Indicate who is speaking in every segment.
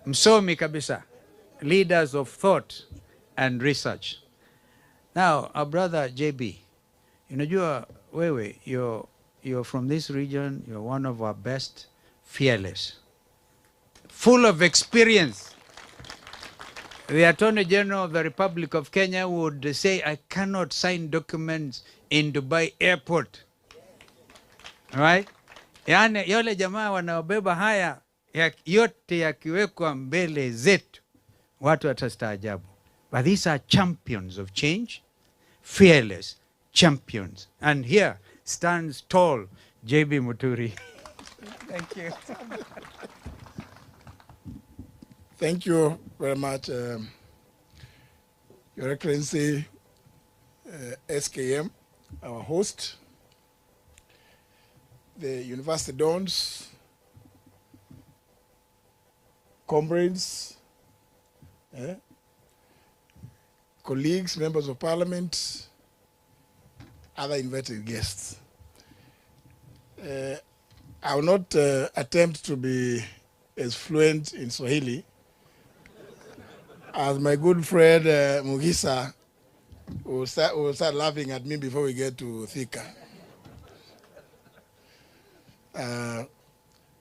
Speaker 1: msomi kabisa, leaders of thought and research. Now, our brother JB, unajua wewe, you're from this region, you're one of our best, fearless, full of experience. The Attorney General of the Republic of Kenya would say, I cannot sign documents in Dubai airport. Right? Yani, yole jamaa wanaobeba haya yote yakiwekwa mbele zetu, watu watastaajabu. But these are champions of change, fearless champions. And here stands tall JB Muturi. Thank you.
Speaker 2: Thank you very much, Your Excellency, SKM, our host, the University Dons, comrades, colleagues, members of parliament, other invited guests. I will not attempt to be as fluent in Swahili as my good friend Mugisa will start laughing at me before we get to Thika.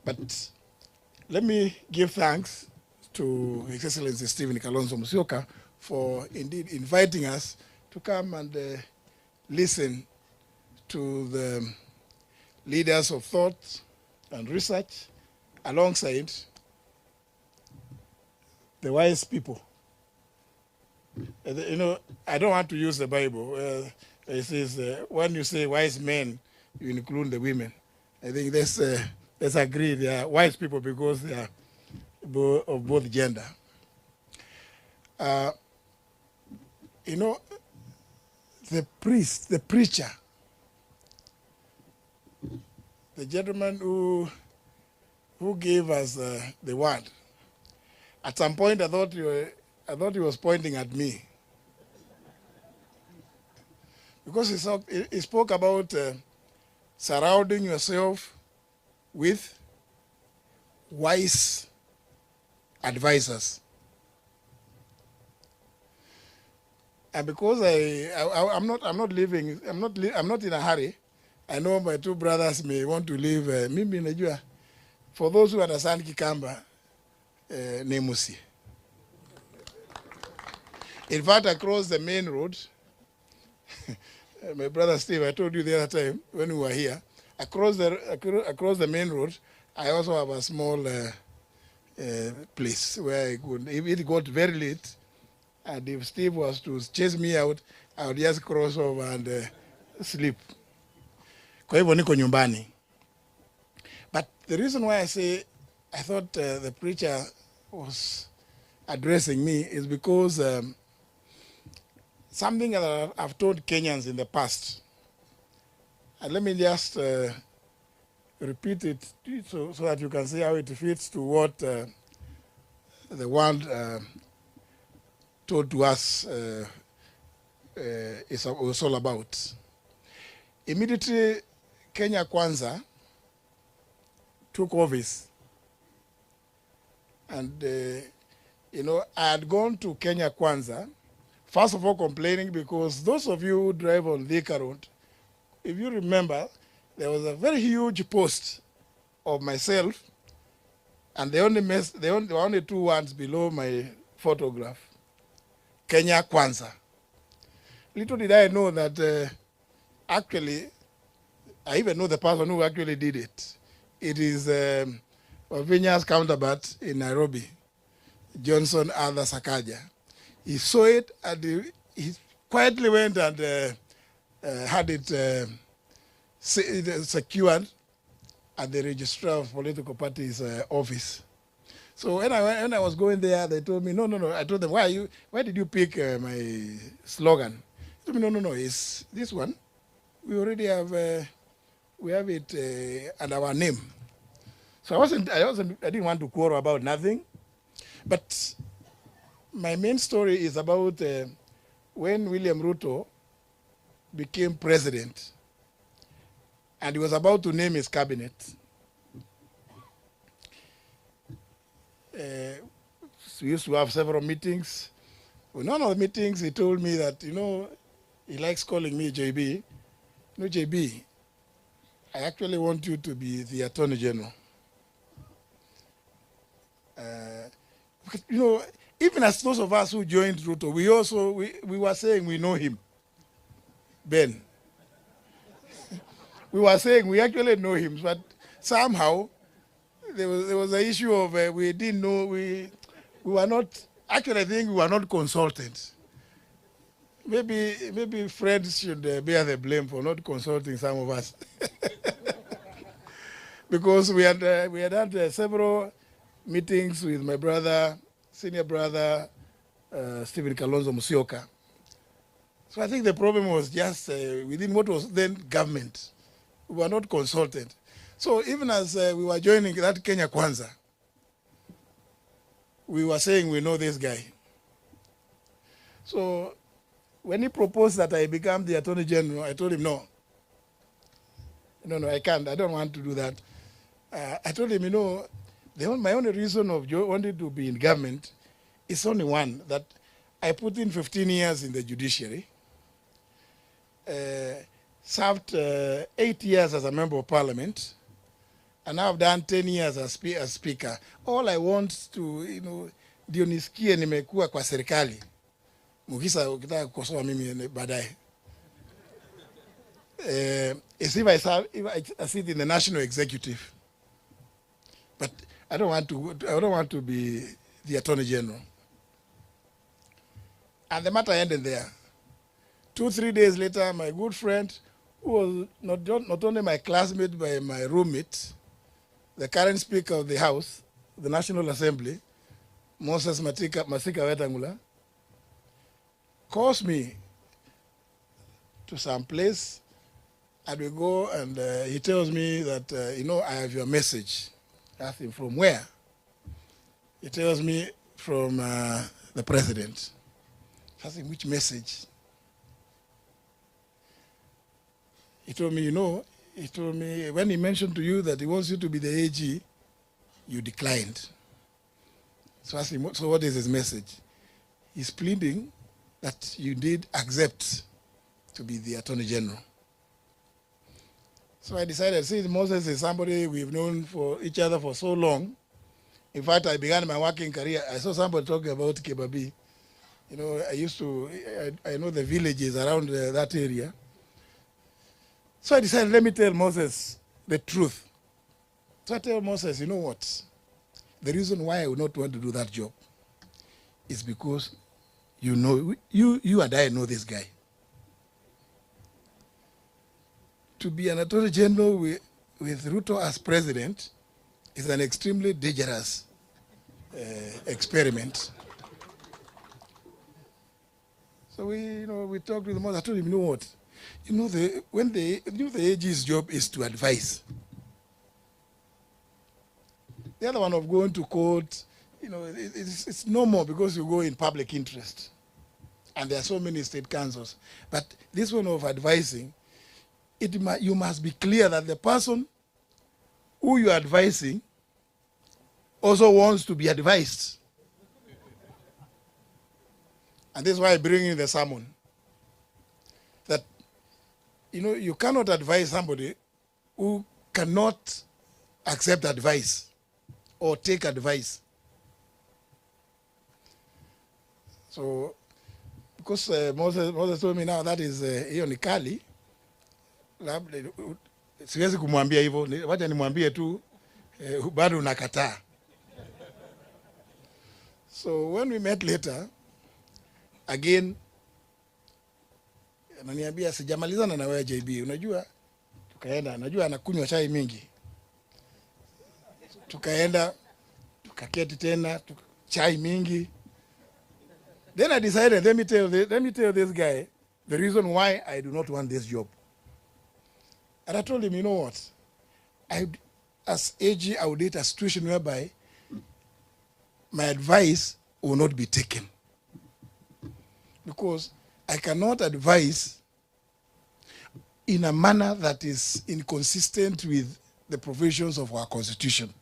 Speaker 2: But let me give thanks to His Excellency Stephen Kalonzo Musyoka for indeed inviting us to come and listen to the leaders of thought and research alongside the wise people. You know, I don't want to use the Bible. It says, when you say wise men, you include the women. I think let's agree they are wise people because they are of both gender. You know, the priest, the preacher, the gentleman who gave us the word, at some point I thought he was pointing at me. Because he spoke about surrounding yourself with wise advisors. And because I'm not in a hurry. I know my two brothers may want to leave. Mimi najua, for those who understand Kikamba, Nemusi. In fact, across the main road, my brother Steve, I told you the other time when we were here, across the main road, I also have a small place where I could, if it got very late, and if Steve was to chase me out, I would just cross over and sleep. Kwa hivyo niko nyumbani. But the reason why I say I thought the preacher was addressing me is because something that I've told Kenyans in the past. And let me just repeat it so that you can see how it fits to what the world told to us was all about. Immediately, Kenya Kwanza took office. And, you know, I had gone to Kenya Kwanza, first of all complaining because those of you who drive on Thika Road, if you remember, there was a very huge post of myself, and there were only two words below my photograph, Kenya Kwanza. Little did I know that actually, I even know the person who actually did it. It is Wavinya's counterpart in Nairobi, Johnson Arthur Sakaja. He saw it and he quietly went and had it secured at the registrar of political parties' office. So when I was going there, they told me, no. I told them, why did you pick my slogan? They told me, no, it's this one. We already have, we have it under our name. So I didn't want to quarrel about nothing. But my main story is about when William Ruto became president and he was about to name his cabinet. we used to have several meetings. In one of the meetings, he told me that, he likes calling me JB. JB, I actually want you to be the Attorney General. Even as those of us who joined Ruto, we were saying we know him, Ben. We were saying we actually know him, but somehow there was an issue of we didn't know, we were not, actually I think we were not consulted. Maybe friends should bear the blame for not consulting some of us. Because we had had several meetings with my brother, senior brother, Stephen Kalonzo Musyoka. So I think the problem was just within what was then government. We were not consulted. So even as we were joining that Kenya Kwanza, we were saying we know this guy. So when he proposed that I become the Attorney General, I told him no. No, I can't. I don't want to do that. I told him, my only reason of wanting to be in government is only one, that I put in 15 years in the judiciary, served 8 years as a member of parliament, and now I've done 10 years as speaker. All I want to, ndio nisikie nimekuwa kwa serikali. Mukisa ukitaka kukosoa mimi baadaye. Is if I sit in the national executive. But I don't want to be the Attorney General. And the matter ended there. 2-3 days later, my good friend, who was not only my classmate but my roommate, the current Speaker of the House, the National Assembly, Moses Masika Wetangula, calls me to some place, and we go, and he tells me that, I have your message. I asked him, from where? He tells me, from the president. I asked him, which message? He told me, when he mentioned to you that he wants you to be the AG, you declined. So I asked him, so what is his message? He's pleading that you did accept to be the Attorney General. So I decided, since Moses is somebody we've known for each other for so long, in fact, I began my working career, I saw somebody talking about Kebabi. I know the villages around that area. So I decided, let me tell Moses the truth. So I tell Moses, you know what? The reason why I would not want to do that job is because you and I know this guy. To be an Attorney General with Ruto as president is an extremely dangerous experiment. So we talked with Moses. I told him, you know what? The AG's job is to advise. The other one of going to court, it's no more because you go in public interest. And there are so many state councils. But this one of advising, you must be clear that the person who you are advising also wants to be advised. And this is why I bring in the sermon. That, you cannot advise somebody who cannot accept advice or take advice. So, because Moses told me now that is hiyo ni kali, siwezi kumwambia hivyo, wacha nimwambie tu bado unakataa. So when we met later, again, ananiambia sijamalizana na wewe JB, unajua, tukaenda, najua anakunywa chai mingi. Tukaenda, tukaketi tena, chai mingi. Then I decided, let me tell this guy the reason why I do not want this job. And I told him, you know what? As AG, I would date a situation whereby my advice will not be taken. Because I cannot advise in a manner that is inconsistent with the provisions of our constitution.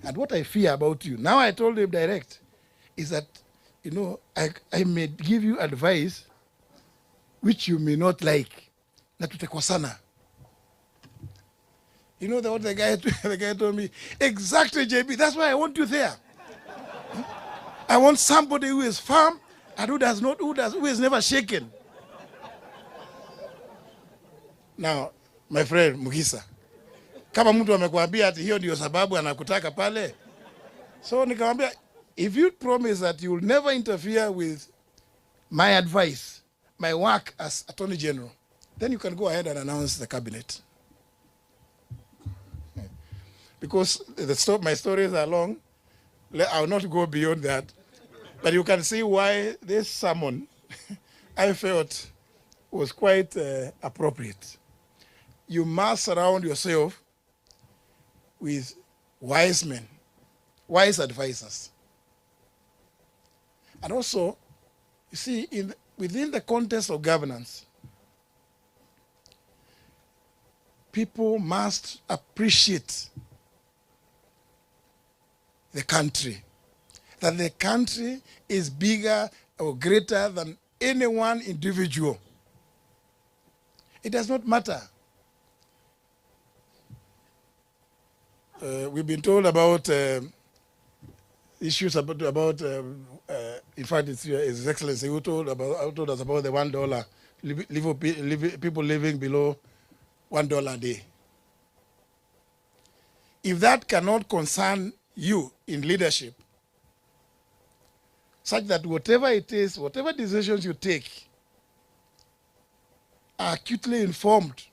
Speaker 2: And what I fear about you, now I told him direct, is that, you know, I may give you advice which you may not like. Na tutakosana. You know what the guy told me? Exactly, JB. That's why I want you there. I want somebody who is firm and who is never shaken. Now, my friend Mugisa, kama mtu amekuambia ati hiyo ndio sababu anakutaka pale, so nikamwambia, if you promise that you will never interfere with my advice, my work as Attorney General, then you can go ahead and announce the cabinet. Because my stories are long, I will not go beyond that. But you can see why this sermon, I felt, was quite appropriate. You must surround yourself with wise men, wise advisors. And also, you see, within the context of governance, people must appreciate the country, that the country is bigger or greater than any one individual. It does not matter. We've been told about issues about in fact, it's His Excellency who told us about the $1, people living below $1 a day. If that cannot concern you in leadership, such that whatever it is, whatever decisions you take are acutely informed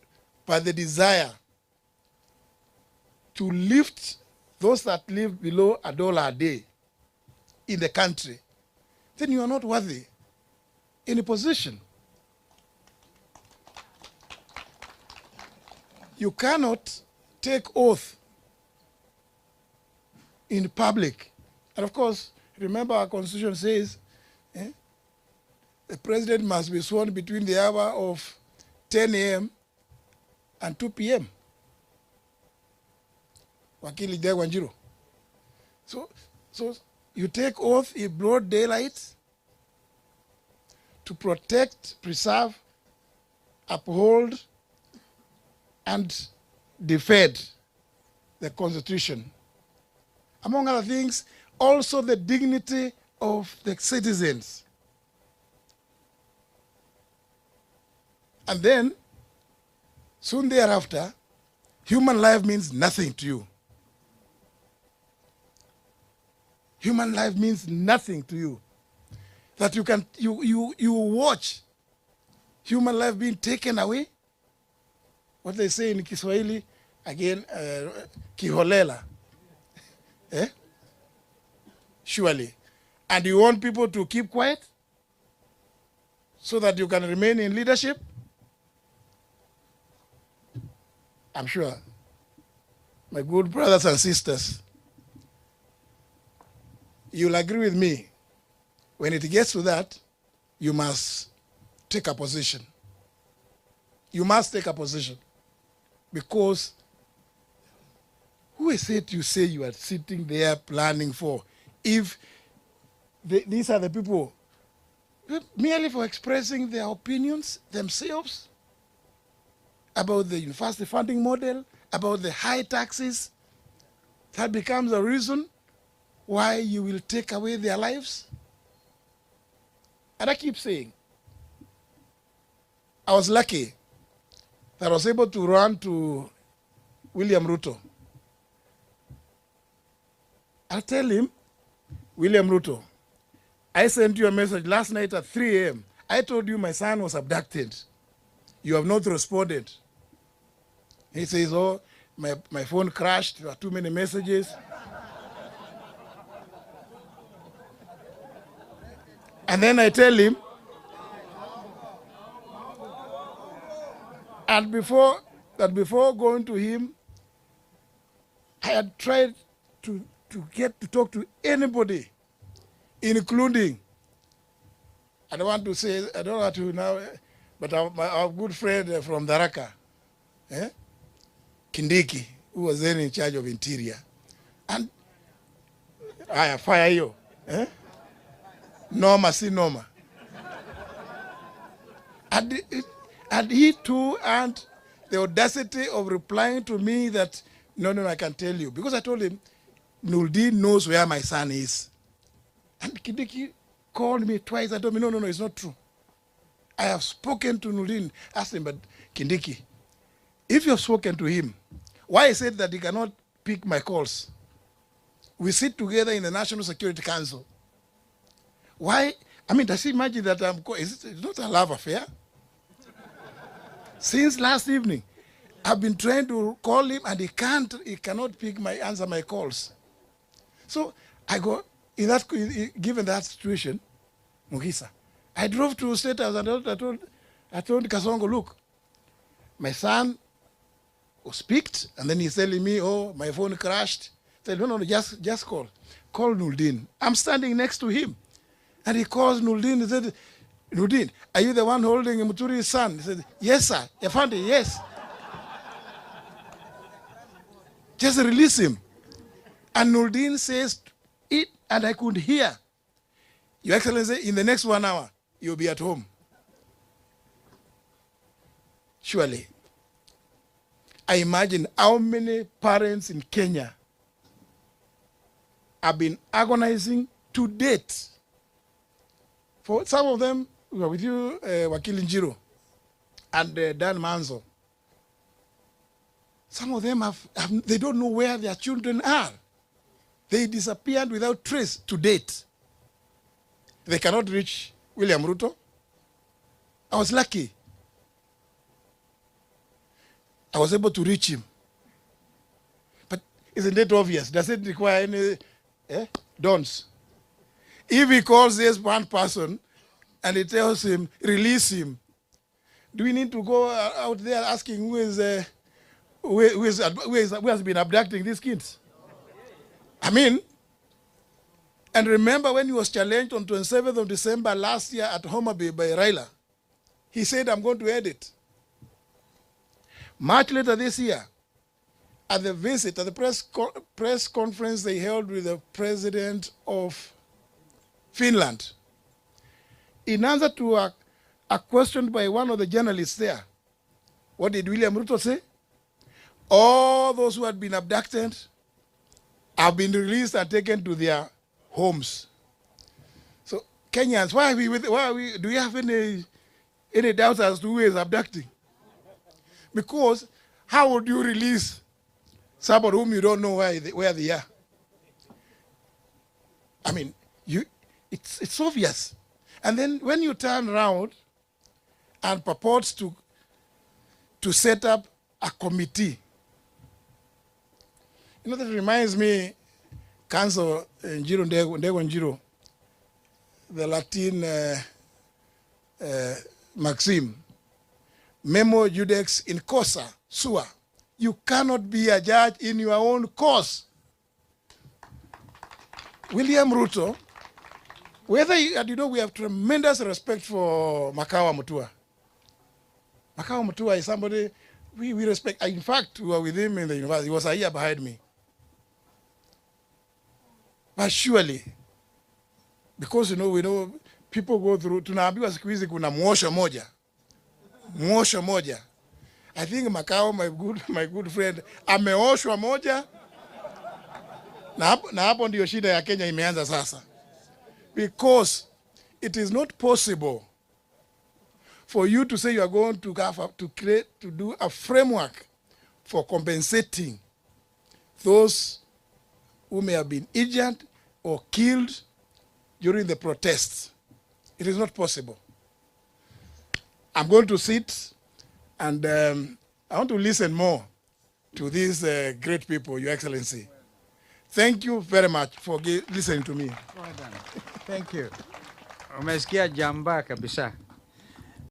Speaker 2: by the desire to lift those that live below $1 a day in the country, then you are not worthy in a position. You cannot take oath in public. And of course, remember our constitution says the president must be sworn between the hour of 10 a.m. and 2 p.m. Wakili Wanjiru. So you take oath in broad daylight to protect, preserve, uphold, and defend the Constitution. Among other things, also the dignity of the citizens. And then, soon thereafter, human life means nothing to you. Human life means nothing to you. That you watch human life being taken away. What they say in Kiswahili, again, kiholela. Surely. And you want people to keep quiet so that you can remain in leadership? I'm sure, my good brothers and sisters, you'll agree with me. When it gets to that, you must take a position. You must take a position. Because who is it you say you are sitting there planning for? If these are the people merely for expressing their opinions themselves about the university funding model, about the high taxes, that becomes a reason why you will take away their lives? And I keep saying, I was lucky that I was able to run to William Ruto. I'll tell him, William Ruto, I sent you a message last night at 3 a.m. I told you my son was abducted. You have not responded. He says, oh, my phone crashed, there are too many messages. And then I tell him, and before going to him, I had tried to get to talk to anybody, including, I don't want to say, I don't want to now, but our good friend from Tharaka, Kindiki, who was then in charge of Interior. And Aya, fire hiyo. Noma si noma. And he too and the audacity of replying to me that, no, I can tell you. Because I told him, Nuldin knows where my son is. And Kindiki called me twice. I told me, no, it's not true. I have spoken to Nuldin. Asked him, but Kindiki, if you have spoken to him, why is it that he cannot pick my calls? We sit together in the National Security Council. Why? I mean, does he imagine that it's not a love affair? Since last evening, I've been trying to call him and he cannot answer my calls. So I go, given that situation, Mugisa, I drove to State House and I told Kasongo, look, my son was picked and then he's telling me, oh, my phone crashed. I said, no, just call. Call Nuldin. I'm standing next to him. And he calls Nuldin. He said, Nuldin, are you the one holding Muturi's son? He said, yes, sir. Yafandi, yes. Just release him. And Nuldin says it, and I could hear, Your Excellency, in the next 1 hour, you'll be at home. Surely. I imagine how many parents in Kenya have been agonizing to date. For some of them, we are with you, Wakili Njiro and Dan Manzo. Some of them they don't know where their children are. They disappeared without trace to date. They cannot reach William Ruto. I was lucky. I was able to reach him. But isn't it obvious? Does it require any dons? If he calls this one person and he tells him, release him, do we need to go out there asking who has been abducting these kids? I mean, and remember when he was challenged on 27th of December last year at Homa Bay by Raila, he said, I'm going to edit. Much later this year, at the visit, at the press conference they held with the president of Finland, in answer to a question by one of the journalists there, what did William Ruto say? All those who had been abducted have been released and taken to their homes. So Kenyans, do we have any doubts as to who is abducting? Because how would you release somebody whom you don't know where they are? I mean, it's obvious. And then when you turn around and purports to set up a committee, that reminds me, Council Njiro Ndego Njiro, the Latin maxim, Memo judex in causa sua. You cannot be a judge in your own cause. William Ruto, we have tremendous respect for Makawa Mutua. Makawa Mutua is somebody we respect. In fact, we were with him in the university. He was a year behind me. But surely, because we know people go through, tunaambiwa siku hizi kuna mwosho moja. I think Makao, my good friend, ameoshwa moja. Na hapo ndio shida ya Kenya imeanza sasa. Because it is not possible for you to say you are going to do a framework for compensating those who may have been injured or killed during the protests. It is not possible. I'm going to sit and I want to listen more to these great people, Your Excellency. Thank you very much for listening to me.
Speaker 1: Well done. Thank you. Umesikia jamba kabisa.